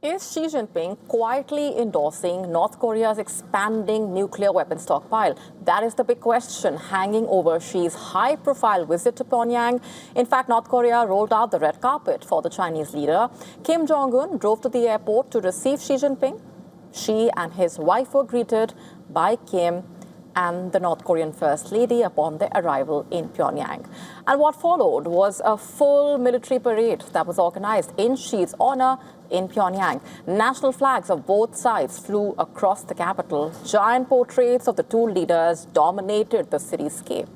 Is Xi Jinping quietly endorsing North Korea's expanding nuclear weapon stockpile? That is the big question hanging over Xi's high-profile visit to Pyongyang. In fact, North Korea rolled out the red carpet for the Chinese leader. Kim Jong UN drove to the airport to receive Xi Jinping. Xi and his wife were greeted by Kim and the North Korean First Lady upon their arrival in Pyongyang. And what followed was a full military parade that was organized in Xi's honor in Pyongyang. National flags of both sides flew across the capital. Giant portraits of the two leaders dominated the cityscape.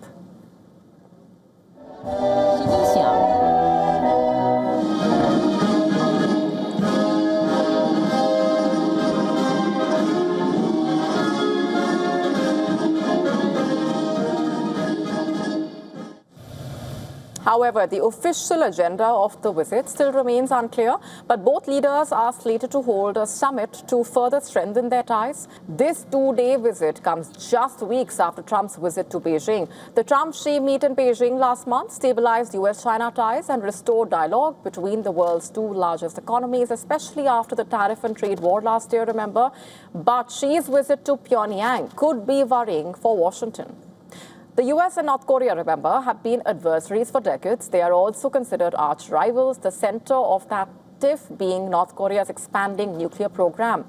However, the official agenda of the visit still remains unclear, but both leaders are slated to hold a summit to further strengthen their ties. This two-day visit comes just weeks after Trump's visit to Beijing. The Trump-Xi meet in Beijing last month stabilized U.S.-China ties and restored dialogue between the world's two largest economies, especially after the tariff and trade war last year, remember. But Xi's visit to Pyongyang could be worrying for Washington. The US and North Korea, remember, have been adversaries for decades. They are also considered arch rivals, the center of that tiff being North Korea's expanding nuclear program.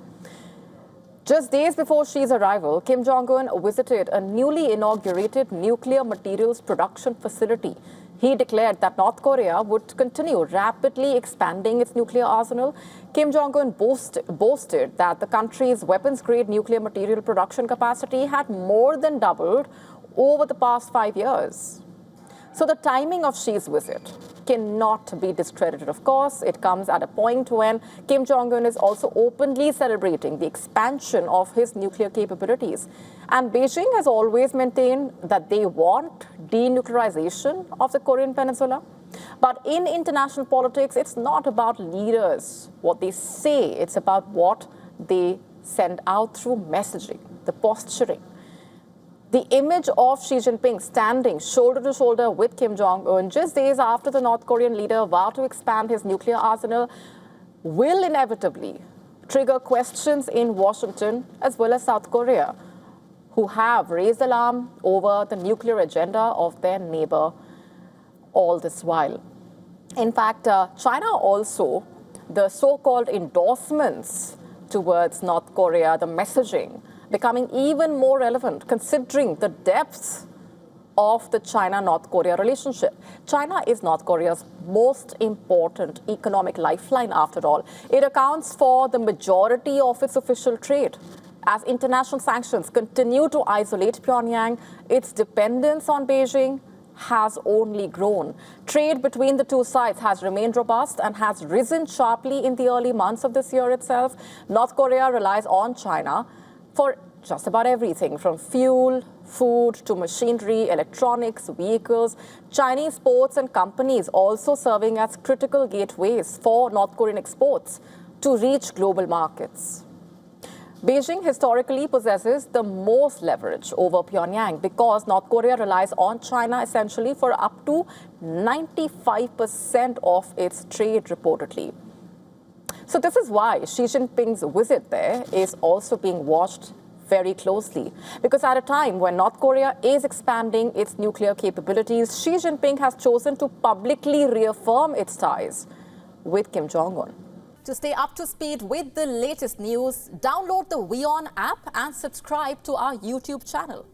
Just days before Xi's arrival, Kim Jong Un visited a newly inaugurated nuclear materials production facility. He declared that North Korea would continue rapidly expanding its nuclear arsenal. Kim Jong Un boasted that the country's weapons-grade nuclear material production capacity had more than doubled over the past 5 years. So the timing of Xi's visit cannot be discredited, of course. It comes at a point when Kim Jong-un is also openly celebrating the expansion of his nuclear capabilities. And Beijing has always maintained that they want denuclearization of the Korean Peninsula. But in international politics, it's not about leaders, what they say. It's about what they send out through messaging, the posturing. The image of Xi Jinping standing shoulder to shoulder with Kim Jong-un just days after the North Korean leader vowed to expand his nuclear arsenal will inevitably trigger questions in Washington as well as South Korea, who have raised alarm over the nuclear agenda of their neighbor all this while. In fact, China also, the so-called endorsements towards North Korea, the messaging, becoming even more relevant considering the depths of the China-North Korea relationship. China is North Korea's most important economic lifeline, after all. It accounts for the majority of its official trade. As international sanctions continue to isolate Pyongyang, its dependence on Beijing has only grown. Trade between the two sides has remained robust and has risen sharply in the early months of this year itself. North Korea relies on China for just about everything, from fuel, food to machinery, electronics, vehicles. Chinese ports and companies also serving as critical gateways for North Korean exports to reach global markets. Beijing historically possesses the most leverage over Pyongyang because North Korea relies on China essentially for up to 95% of its trade, reportedly. So this is why Xi Jinping's visit there is also being watched very closely. Because at a time when North Korea is expanding its nuclear capabilities, Xi Jinping has chosen to publicly reaffirm its ties with Kim Jong-un. To stay up to speed with the latest news, download the WION app and subscribe to our YouTube channel.